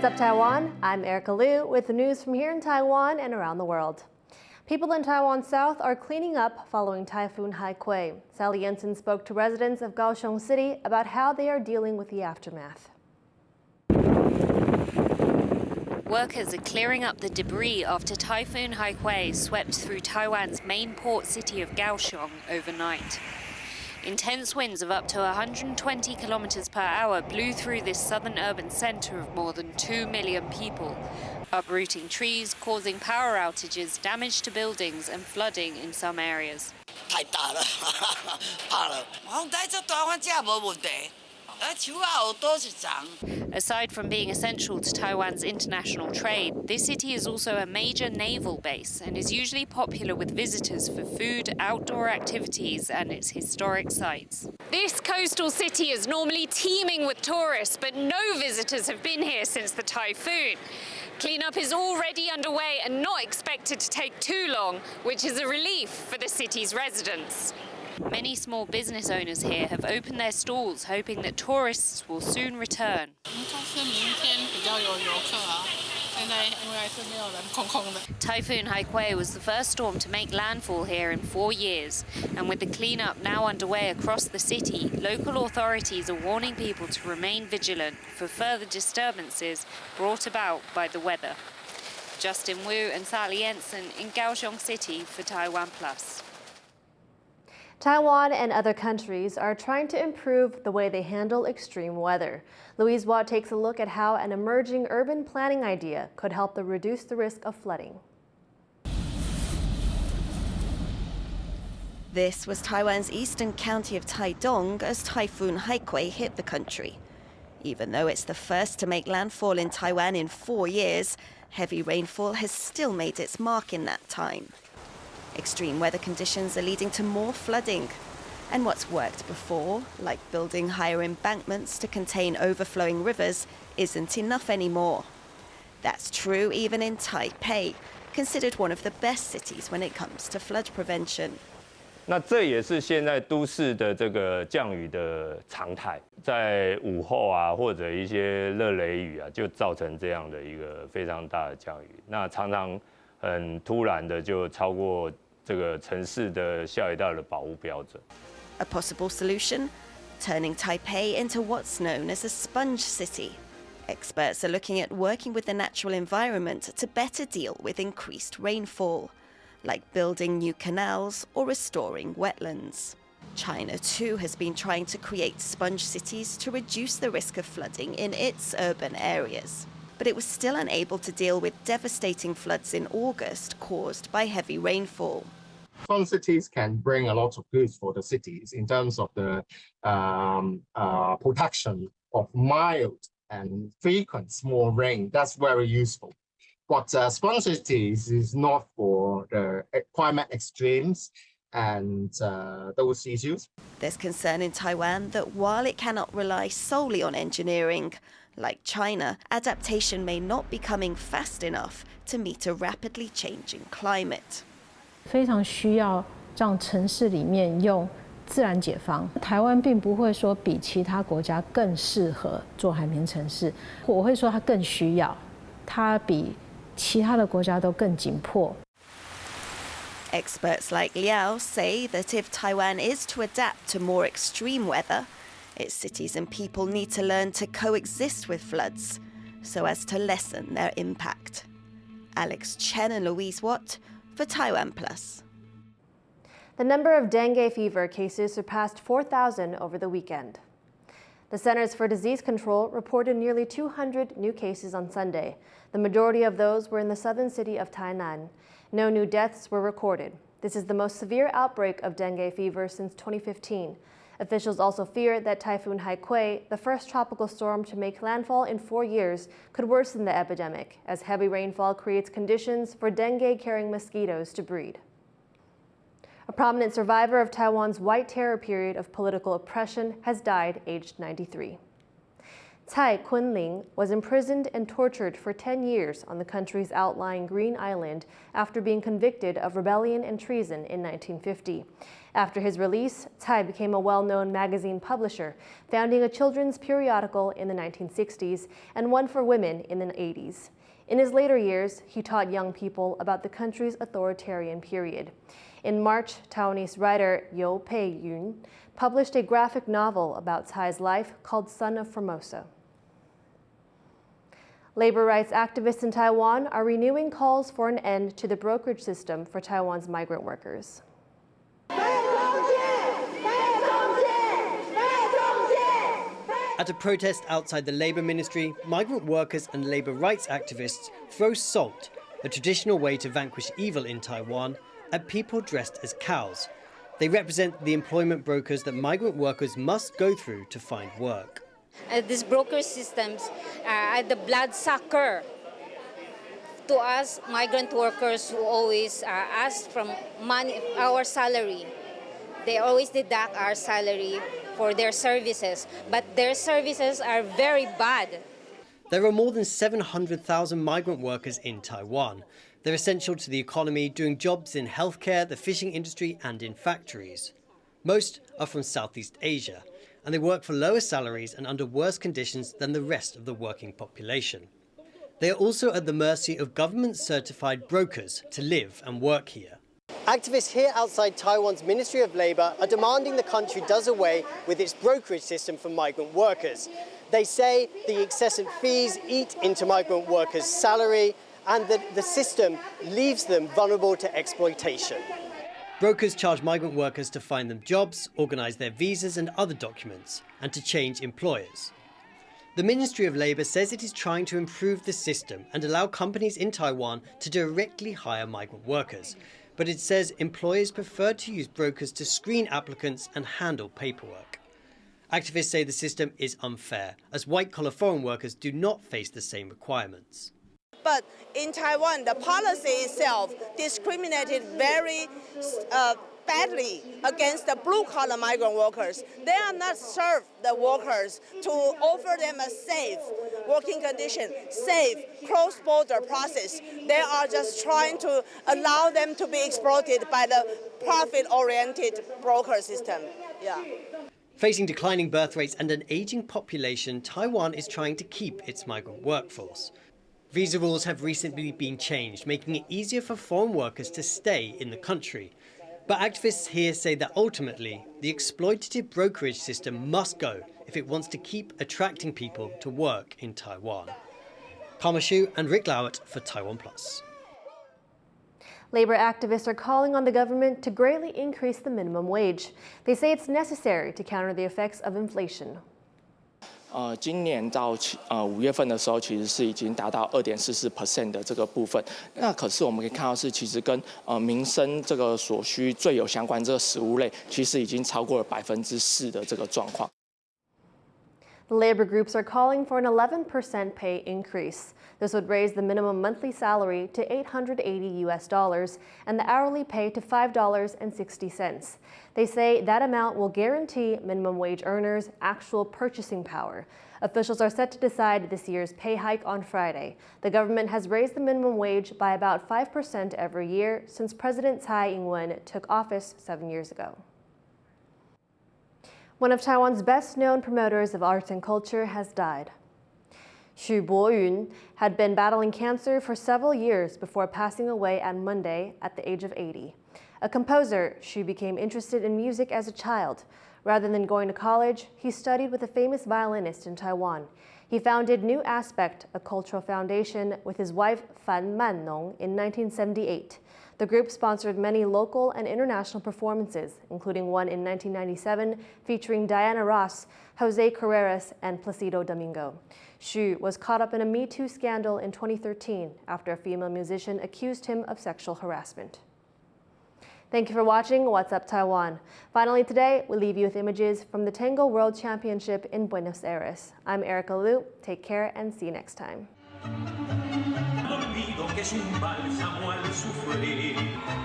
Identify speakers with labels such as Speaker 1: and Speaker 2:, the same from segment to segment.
Speaker 1: What's up, Taiwan? I'm Erika Liu with the news from here in Taiwan and around the world. People in Taiwan South are cleaning up following Typhoon Haikui. Sally Jensen spoke to residents of Kaohsiung City about how they are dealing with the aftermath.
Speaker 2: Workers are clearing up the debris after Typhoon Haikui swept through Taiwan's main port city of Kaohsiung overnight. Intense winds of up to 120 kilometers per hour blew through this southern urban center of more than 2 million people, uprooting trees, causing power outages, damage to buildings and flooding in some areas. Aside from being essential to Taiwan's international trade, this city is also a major naval base and is usually popular with visitors for food, outdoor activities and its historic sites. This coastal city is normally teeming with tourists, but no visitors have been here since the typhoon. Cleanup is already underway and not expected to take too long, which is a relief for the city's residents. Many small business owners here have opened their stalls, hoping that tourists will soon return. Typhoon Haikui was the first storm to make landfall here in 4 years, and with the cleanup now underway across the city, local authorities are warning people to remain vigilant for further disturbances brought about by the weather. Justin Wu and Sally Jensen in Kaohsiung City for TaiwanPlus.
Speaker 1: Taiwan and other countries are trying to improve the way they handle extreme weather. Louise Watt takes a look at how an emerging urban planning idea could help to reduce the risk of flooding.
Speaker 3: This was Taiwan's eastern county of Taidong as Typhoon Haikui hit the country. Even though it's the first to make landfall in Taiwan in 4 years, heavy rainfall has still made its mark in that time. Extreme weather conditions are leading to more flooding. And what's worked before, like building higher embankments to contain overflowing rivers, isn't enough anymore. That's true even in Taipei, considered one of the best cities when it comes to flood prevention.
Speaker 4: 那这也是现在都市的这个降雨的常态，在午后啊，或者一些热雷雨啊，就造成这样的一个非常大的降雨。那常常很突然的就超过这个城市的下水道的保护标准。
Speaker 3: A possible solution? Turning Taipei into what's known as a sponge city. Experts are looking at working with the natural environment to better deal with increased rainfall, like building new canals or restoring wetlands. China, too, has been trying to create sponge cities to reduce the risk of flooding in its urban areas. But it was still unable to deal with devastating floods in August caused by heavy rainfall.
Speaker 5: Sponge cities can bring a lot of goods for the cities in terms of the protection of mild and frequent small rain. That's very useful. But sponge cities is not for the climate extremes and those issues.
Speaker 3: There's concern in Taiwan that while it cannot rely solely on engineering, like China, adaptation may not be coming fast enough to meet a rapidly changing climate.
Speaker 6: 非常需要让城市里面用自然解方。台湾并不会说比其他国家更适合做海绵城市，我会说它更需要，它比其他的国家都更紧迫。
Speaker 3: Experts like Liao say that if Taiwan is to adapt to more extreme weather, its cities and people need to learn to coexist with floods so as to lessen their impact. Alex Chen and Louise Watt for TaiwanPlus.
Speaker 1: The number of dengue fever cases surpassed 4,000 over the weekend. The Centers for Disease Control reported nearly 200 new cases on Sunday. The majority of those were in the southern city of Tainan. No new deaths were recorded. This is the most severe outbreak of dengue fever since 2015. Officials also fear that Typhoon Haikui, the first tropical storm to make landfall in 4 years, could worsen the epidemic, as heavy rainfall creates conditions for dengue-carrying mosquitoes to breed. A prominent survivor of Taiwan's White Terror period of political oppression has died aged 93. Tai Kun Ling was imprisoned and tortured for 10 years on the country's outlying Green Island after being convicted of rebellion and treason in 1950. After his release, Tsai became a well-known magazine publisher, founding a children's periodical in the 1960s and one for women in the 80s. In his later years, he taught young people about the country's authoritarian period. In March, Taiwanese writer You Pei-yun published a graphic novel about Tsai's life called Son of Formosa. Labor rights activists in Taiwan are renewing calls for an end to the brokerage system for Taiwan's migrant workers.
Speaker 7: At a protest outside the Labour Ministry, migrant workers and labour rights activists throw salt, a traditional way to vanquish evil in Taiwan, at people dressed as cows. They represent the employment brokers that migrant workers must go through to find work.
Speaker 8: These broker systems are the bloodsucker to us migrant workers who always ask from money, our salary. They always deduct our salary for their services, but their services are very bad.
Speaker 7: There are more than 700,000 migrant workers in Taiwan. They're essential to the economy, doing jobs in healthcare, the fishing industry and in factories. Most are from Southeast Asia, and they work for lower salaries and under worse conditions than the rest of the working population. They are also at the mercy of government-certified brokers to live and work here. Activists here outside Taiwan's Ministry of Labour are demanding the country does away with its brokerage system for migrant workers. They say the excessive fees eat into migrant workers' salary and that the system leaves them vulnerable to exploitation. Brokers charge migrant workers to find them jobs, organise their visas and other documents, and to change employers. The Ministry of Labour says it is trying to improve the system and allow companies in Taiwan to directly hire migrant workers. But it says employers prefer to use brokers to screen applicants and handle paperwork. Activists say the system is unfair, as white-collar foreign workers do not face the same requirements.
Speaker 9: But in Taiwan, the policy itself discriminated very badly against the blue-collar migrant workers. They are not served the workers to offer them a safe working condition, safe cross-border process. They are just trying to allow them to be exploited by the profit-oriented broker system. Yeah.
Speaker 7: Facing declining birth rates and an aging population, Taiwan is trying to keep its migrant workforce. Visa rules have recently been changed, making it easier for foreign workers to stay in the country. But activists here say that ultimately, the exploitative brokerage system must go if it wants to keep attracting people to work in Taiwan. Kaohsiung and Rick Lowett for TaiwanPlus.
Speaker 1: Labor activists are calling on the government to greatly increase the minimum wage. They say it's necessary to counter the effects of inflation.
Speaker 10: 今年到5月份的时候，其实是已经达到2.44% 的这个部分。那可是我们可以看到是，其实跟民生这个所需最有相关这个食物类，其实已经超过了4%的这个状况。
Speaker 1: The labor groups are calling for an 11% pay increase. This would raise the minimum monthly salary to $880 and the hourly pay to $5.60. They say that amount will guarantee minimum wage earners actual purchasing power. Officials are set to decide this year's pay hike on Friday. The government has raised the minimum wage by about 5% every year since President Tsai Ing-wen took office 7 years ago. One of Taiwan's best-known promoters of arts and culture has died. Xu Bo-yun had been battling cancer for several years before passing away on Monday at the age of 80. A composer, Xu became interested in music as a child. Rather than going to college, he studied with a famous violinist in Taiwan. He founded New Aspect, a cultural foundation, with his wife Fan Man-nong in 1978. The group sponsored many local and international performances, including one in 1997 featuring Diana Ross, Jose Carreras, and Placido Domingo. Xu was caught up in a Me Too scandal in 2013 after a female musician accused him of sexual harassment. Thank you for watching What's Up Taiwan. Finally today, we leave you with images from the Tango World Championship in Buenos Aires. I'm Erika Liu. Take care and see you next time.
Speaker 11: Que es un bálsamo al sufrir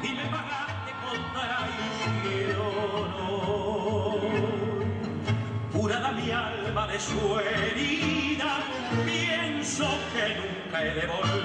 Speaker 11: y me pagaste con traición. Curada mi alma de su herida, pienso que nunca he de volver.